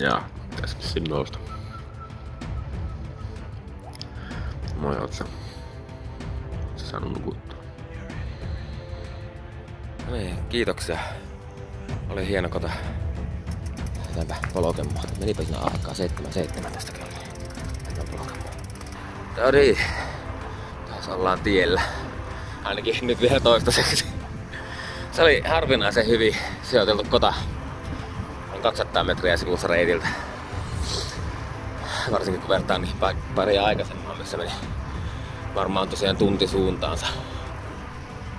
Ja pitäisikö siinä nousta? Moi, oot sä saanut nukuttua? No niin, kiitoksia. Oli hieno kota. Lähdetäänpä polkemaan. Menipä siinä aikaa 7 tästä kelloa. Lähdetään polkemaan. No niin. Taas ollaan tiellä. Ainakin nyt vielä toistaiseksi. Se oli harvinaisen hyvin sijoiteltu kota. On 200 metriä sivussa reitiltä. Varsinkin kun vertaa niin paria aikaisemmin, missä meni varmaan tosiaan tunti suuntaansa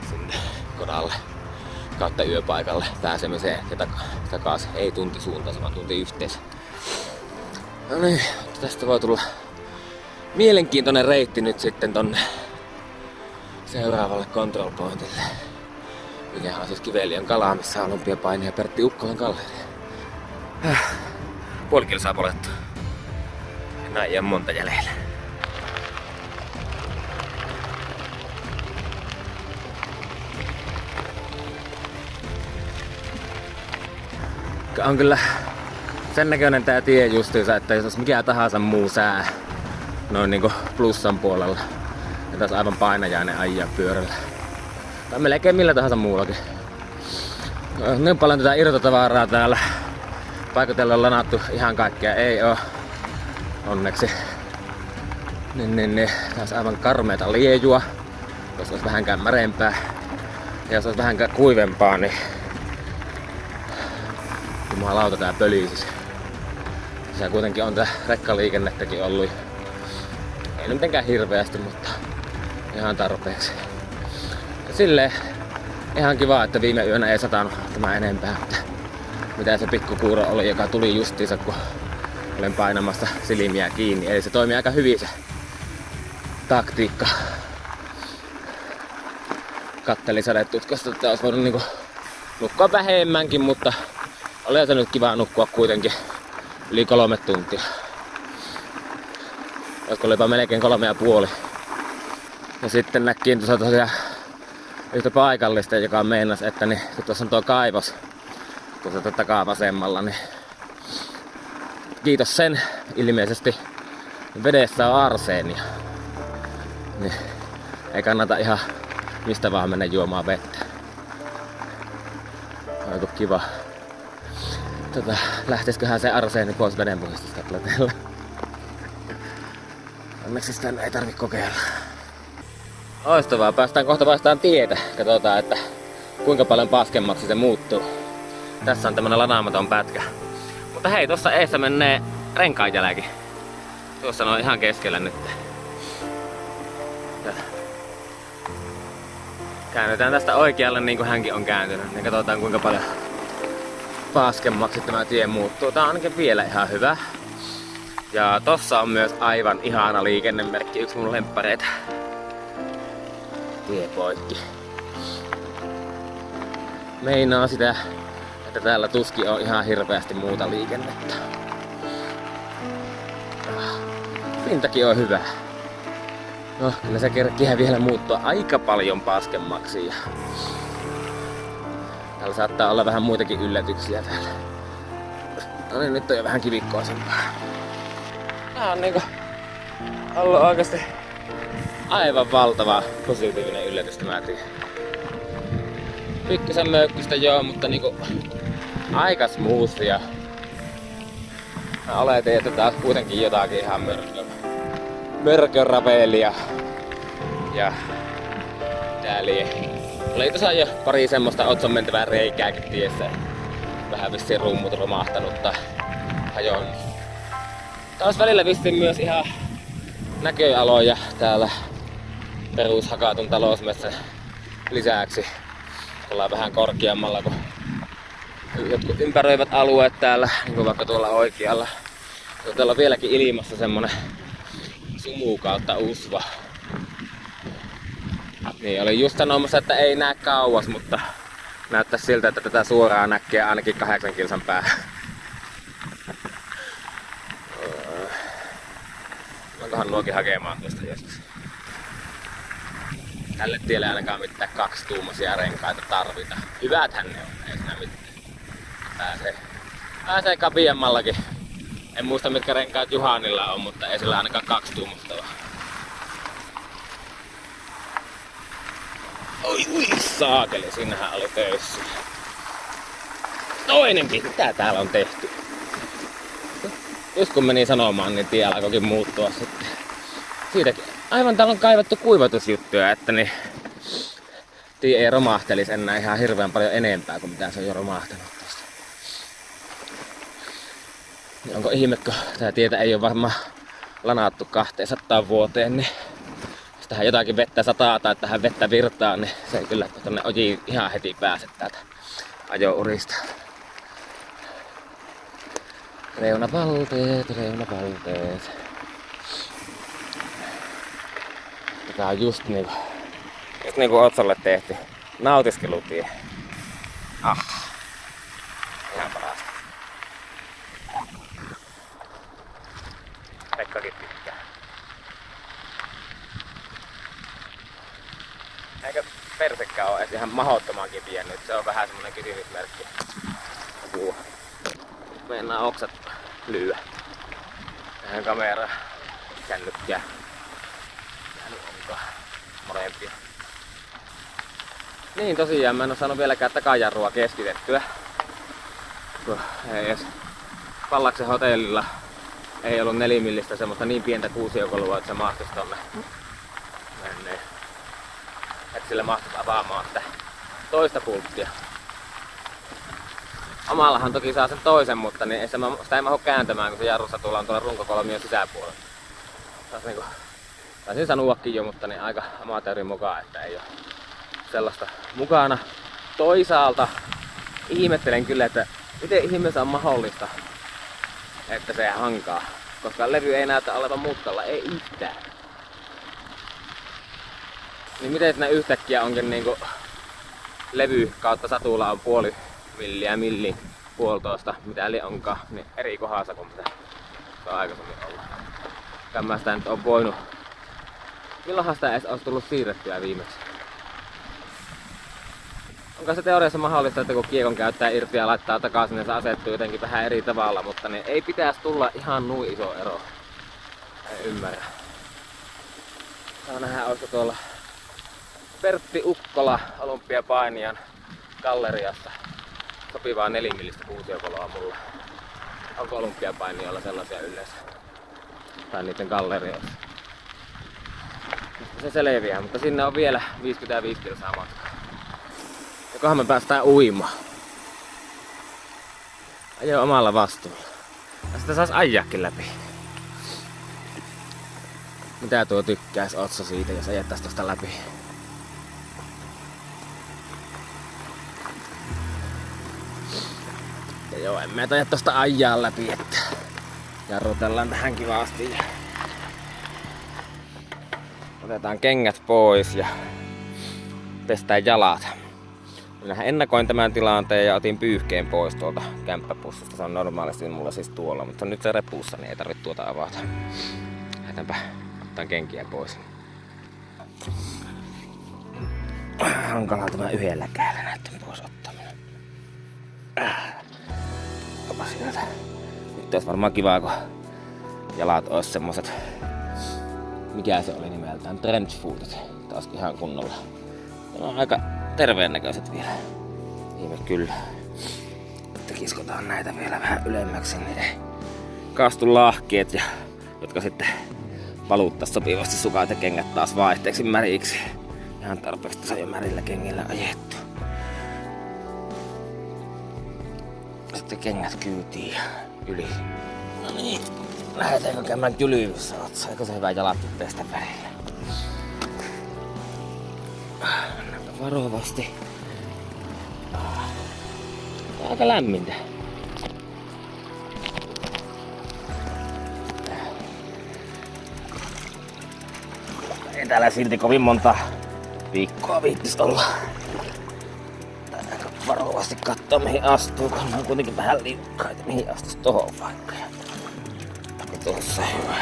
sinne kodalle kautta yöpaikalle pääsemiseen ja takaisin. Ei tunti suuntaansa, vaan tunti yhteensä. No niin, tästä voi tulla mielenkiintoinen reitti nyt sitten tonne seuraavalle control pointille. Mikä on siis Kiveliön kala, missä on olympiapainija Pertti Ukkolan galleria. Puoli kilsaa polettu. Näin on monta jäljellä. On kyllä sen näköinen tää tie justiinsa, että jos olisi mikä tahansa muu sää noin niinku plussan puolella, ja taas aivan painajainen ajaa pyörällä. Tai melkein millä tahansa muullakin. Niin paljon tätä irtotavaraa täällä. Paikotella on lanattu ihan kaikkea, ei oo. Onneksi. Niin. Taas aivan karmeeta liejua. Jos olisi vähänkään märempää. Ja jos olisi vähänkään kuivempaa, niin jumalauta tää pölisis. Se kuitenkin on tää rekkaliikennettäkin ollut. Ei nyt mitenkään hirveästi, mutta ihan tarpeeksi. Ja silleen ihan kiva, että viime yönä ei satanut tämä enempää. Mitä se pikkukuuro oli, joka tuli justiinsa, kun olen painamassa silmiä kiinni. Eli se toimii aika hyvin se taktiikka. Kattelin sadetutkasta, että olisi voinut niinku nukkua vähemmänkin, mutta oli se nyt kiva nukkua kuitenkin yli 3 tuntia. Olisiko olipa melkein 3,5. Ja sitten näkiin tuossa tosiaan yhtä paikallista, joka meinasi, että niin, kun tuossa on tuo kaivos tuossa takaa vasemmalla, niin kiitos sen, ilmeisesti vedessä on arseenia. Niin ei kannata ihan mistä vaan mennä juomaan vettä. Oiku kiva. Lähtisiköhän se arseeni pois vedenpuhdistusta plateella. Onneksi sitä ei tarvi kokeilla. Loistavaa, kohta päästään tietä. Katsotaan, että kuinka paljon paskemmaksi se muuttuu. Tässä on tämmönen lanaamaton pätkä. Mutta hei, tossa eessä menee renkaanjälki. Tuossa on ihan keskellä nyt. Käännetään tästä oikealle niin kuin hänkin on kääntynyt. Niin katsotaan kuinka paljon paskemmaksi tämä tie muuttuu. Tää on ainakin vielä ihan hyvä. Ja tossa on myös aivan ihana liikennemerkki. Yksi mun lemppareita. Tie poikki. Meinaa sitä, että täällä tuskin on ihan hirveästi muuta liikennettä. Pintakin on hyvä. No, kyllä se kerkkiä vielä muuttua aika paljon paskemmaksi. Ja täällä saattaa olla vähän muitakin yllätyksiä täällä. No niin, nyt on jo vähän kivikkoisempaa. Tää on niinku ollut oikeasti aivan valtava positiivinen yllätys tämä tie. Pikkusen möykkystä joo, mutta niinku aika smoothia. Mä oletin, että taas kuitenkin jotakin ihan mörköravelia. Ja täällä oli tosiaan jo pari semmoista otson mentävää reikääkin tiessä. Vähän vissiin rummut romahtanut tai hajonnut. Taas välillä vissiin myös ihan näköaloja täällä perushakatun talousmetsän lisäksi. Ollaan vähän korkeammalla kuin jotkut ympäröivät alueet täällä, niin kuin vaikka tuolla oikealla. Täällä on vieläkin ilmassa semmonen sumu kautta usva. Niin, oli just sanomassa, että ei näe kauas, mutta näyttää siltä, että tätä suoraan näkee ainakin 8 kilsan päähän. Onkohan nuokin hakemaan tuosta joskus? Tälle tielle ainakaan mitään 2-tuumaisia renkaita tarvita. Hyväthän ne on, ei siinä mitään. Pääsee kapiammallakin En muista mitkä renkaat Juhanilla on, mutta ei sillä ainakaan 2 tuumattavaa. Oi saakeli, sinnehän oli töissä. Toinenkin, mitä täällä on tehty? Just kun meni sanomaan, niin tie alkoikin muuttua sitten. Siitäkin. Aivan täällä on kaivettu kuivatusjuttuja, että niin tie ei romahtelisi enää ihan hirveän paljon enempää kuin mitä se on jo romahtanut tästä. Onko ihme, kun tää tietä ei ole varmaan lanaattu 200 vuoteen, niin jos tähän jotakin vettä sataa tai tähän vettä virtaa, niin se ei kyllä tonne ojiin ihan heti pääse täältä ajourista. Reunapalteet, reunapalteet. Tää on just niinku Otsolle tehty nautiskelutie. Ihan parasta. Pekkakin tykkää. Eikö persekään oo edes ihan mahdottomankin vienyt? Se on vähän semmonen kysymysmerkki. Mennään oksat lyö. Tähän kameraan. Kännykkää. Molempia. Niin tosiaan mä en oo saanut vieläkään takajarrua keskitettyä. Ei edes Pallaksen hotellilla ei ollut 4-millistä semmoista niin pientä kuusiokolua, että se mahtuisi tonne menneen. Että sillä mahtuisi avaamaan sitä toista pulttia. Omallahan toki saa sen toisen, mutta niin sitä ei mahdu kääntämään, kun se jarrussa tullaan tuolla runkokolmion sisäpuolella. Taisin sanoakin jo, mutta niin aika amatöörin mukaan, että ei oo sellaista mukana. Toisaalta ihmettelen kyllä, että miten ihmeessä on mahdollista, että se hankaa. Koska levy ei näytä olevan mutkalla, ei yhtään. Niin miten ne yhtäkkiä onkin niinku levy kautta satula on puoli milliä, milli, puolitoista, mitä li onkaan, niin eri kohdassa kuin mitä se on aikaisemmin ollut. Mä sitä nyt on voinut. Milloinhan sitä edes olisi tullut siirrettyä viimeksi? Onko se teoriassa mahdollista, että kun kiekon käyttää irti ja laittaa takaisin, niin se asettuu jotenkin vähän eri tavalla, mutta niin ei pitäisi tulla ihan nuin iso ero. En ymmärrä. Saa nähdä, olisiko tuolla Pertti Ukkola olympiapainijan galleriassa sopivaa 4-millistä kuusiokoloa mulla. Onko olympiapainijoilla sellaisia yleensä? Tai niiden gallerioissa. Se selviää, mutta sinne on vielä 55 kilsaa matkaa. Jokohan me päästään uimaan. Ajo omalla vastuulla. Ja sitä sais ajaakin läpi. Mitä tuo tykkäis Otso siitä, jos ajettais tosta läpi? Ja joo, en mä taida tosta ajaa läpi, että jarrutellaan tähän kivasti. Otetaan kengät pois ja pestään jalat. Minähän ennakoin tämän tilanteen ja otin pyyhkeen pois tuolta kämppäpussista. Se on normaalisti mulla siis tuolla, mutta nyt se repussa, niin ei tarvitse tuota avata. Lähdetäänpä ottaa kenkiä pois. Hankalaa tämä yhdellä kädellä näiden pois ottaminen. Opa sieltä. Nyt olisi varmaan kivaa, kun jalat olisi semmoset, mikä se oli nimeltään, trenchfootit. Taas ihan kunnolla. Ne on aika terveen näköiset vielä. Ihme kyllä. Sitten kiskotaan näitä vielä vähän ylemmäksi, niin ei kaastu lahkeet, ja, jotka sitten valuuttais sopivasti sukat ja kengät taas vaihteeksi märiksi. Ihan tarpeeksi tässä jo märillä kengillä ajettu. Sitten kengät kyytiin yli. No niin, lähdetäänkö käymään kylvyssä? Saiko se hyvä jalat pestä välillä? Mennäänpä varovasti. Tää on aika lämmintä. Ei täällä silti kovin monta viikkoa viittis olla. Aika varovasti kattoo mihin astuu, kun on kuitenkin vähän liukkaita mihin astus tohon vaikka. Tuossa hyvä.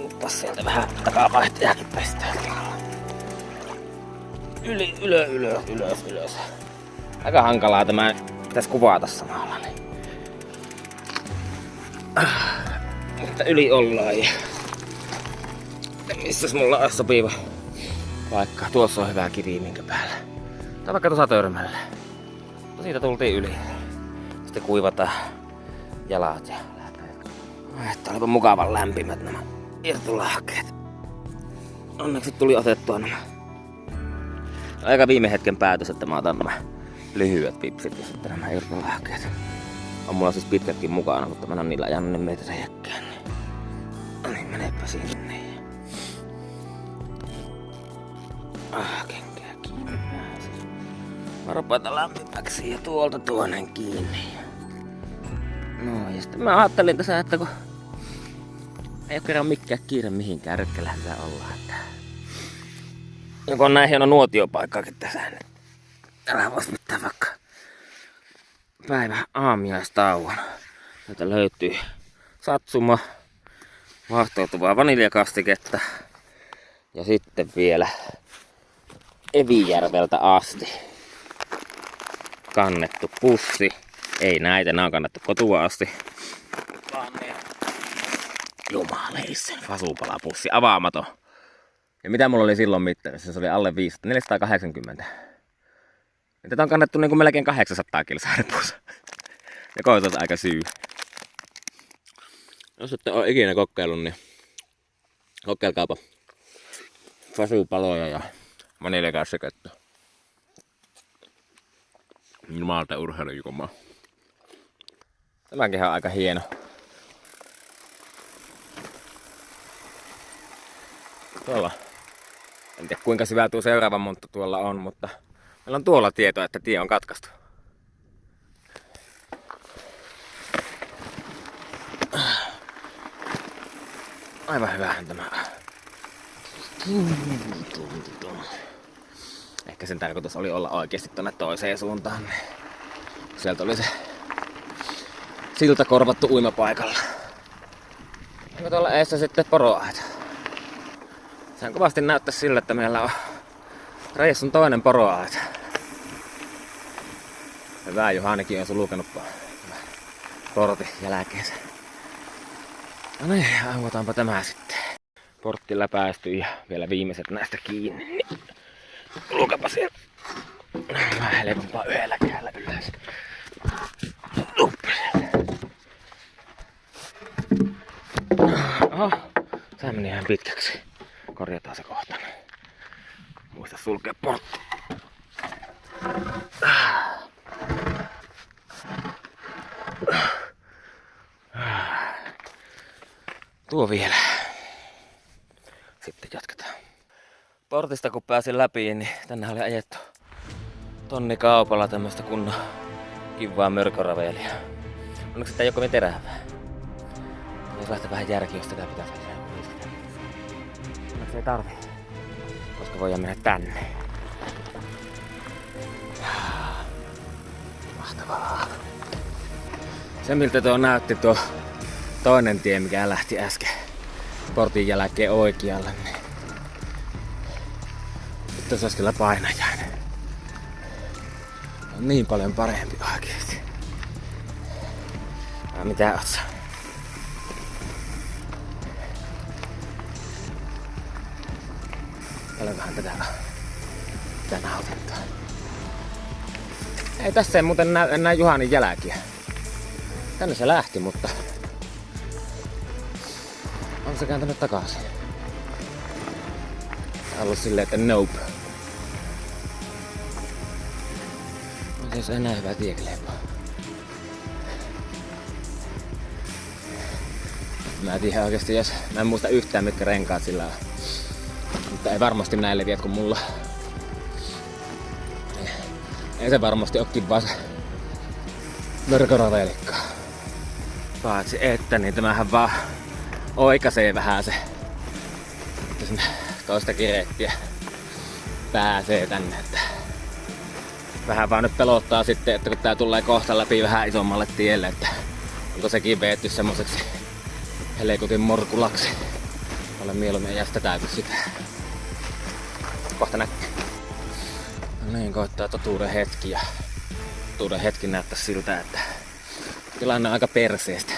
Uppas sieltä vähän takavaihtajakin pestään. Ylös. Aika hankalaa tämä pitäis kuvata samalla. Niin. Mutta yli ollaan ja missäs mulla on sopiva paikka. Tuossa on hyvä kivi minkä päällä. Tai vaikka tuossa törmällä. Siitä tultiin yli. Sitten kuivataan jalat ja lähdetään. Että olipa mukavan lämpimät nämä irtolahkeet. Onneksi tuli otettua nämä. Aika viime hetken päätös, että mä otan nämä lyhyet vipsit ja sitten nämä irtolahkeet. On mulla siis pitkätkin mukana, mutta mä en oo niillä ajanut ne metriäkään. Niin menepä sinne. Kenkää kiinni pääsin. Mä rupean lämpimäksi ja tuolta toinen kiinni. No ja sitten mä ajattelin tässä, että kun ei oo kerran mikään kiire mihinkään, retkellä hyvä olla. Että joko on näin hieno nuotiopaikkaakin tässä, niin älä vois mitään vaikka päivän aamiaistauon. Täältä löytyy satsuma, vaahtoutuvaa vaniljakastiketta ja sitten vielä Evijärveltä asti kannettu pussi. Ei näitä, nää on kannettu kotua asti. Vaan ne jumaleisen fasupalapussi, avaamaton. Ja mitä mulla oli silloin mittarissa? Se oli alle 500, 480. Ja tätä on kannettu niin kuin melkein 800 kilsaa repussa. Ja koetaan aika syy. Jos ette ole ikinä kokeillut, niin kokeilkaapa fasupaloja ja vaniljakastiketta. Jumalta urheilujukomaa. Tämäkin on aika hieno. Tuolla. En tiedä kuinka syvä tuo seuraava monttu tuolla on, mutta meillä on tuolla tietoa, että tie on katkaistu. Aivan hyvähän tämä. Ehkä sen tarkoitus oli olla oikeasti tonne toiseen suuntaan. Sieltä oli se silta korvattu uimapaikalla. Onko tuolla eessä sitten poroaita? Sehän kovasti näyttää sillä, että meillä on reissun toinen poroaita. Hyvä, Juhanikin on sulkenut portin jälkeensä. No niin, auetaanpa tämä sitten. Portti läpäisty ja vielä viimeiset näistä kiinni. Lukapa siellä. Vähän helpompaa yhdellä kädellä ylös. Oho, tää meni ihan pitkäksi. Korjataan se kohta. Muista sulkea portti. Tuo vielä. Sitten jatketaan. Portista kun pääsin läpi, niin tänne oli ajettu tonnikaupalla tämmöstä kunnon kivaa mörköraveelia. Onneksi tää ei oo kovin terävää. Jos lähtee vähän järki, jos tätä pitäisi lisätä. Onneksi ei tarvii, koska voidaan mennä tänne. Mahtavaa. Se miltä tuo näytti tuo toinen tie, mikä lähti äsken portin jälkeen oikealle, niin nyt tässä olisi kyllä painajainen. On niin paljon parempi oikeesti. Mitä oot sä? Paljonkohan tätä nautintoa. Ei tässä ei muuten näy Juhanin jälkiä. Tänne se lähti, mutta on se kääntänyt takaisin. Tää on ollut silleen, että nope. On se jos enää hyvä tiekleipä. Mä en tiedä oikeesti, jos mä en muista yhtään mitkä renkaat sillä on. Mutta ei varmasti näin leviät kuin mulla. Ei se varmasti oo kivaa se mörköraveelikka. Paitsi että niin tämähän vaan oikaisee vähän se, että sinne toista kireettiä pääsee tänne. Että vähän vaan nyt pelottaa sitten, että kun tää tulee kohta läpi vähän isommalle tielle, että onko sekin veetty semmoseksi helekutin morkulaksi. Olen mieluummin jästetään kuin sitä. Kohta näkyy. No niin, koittaa totuuden hetki ja totuuden hetki näyttää siltä, että tilanne on aika perseestä.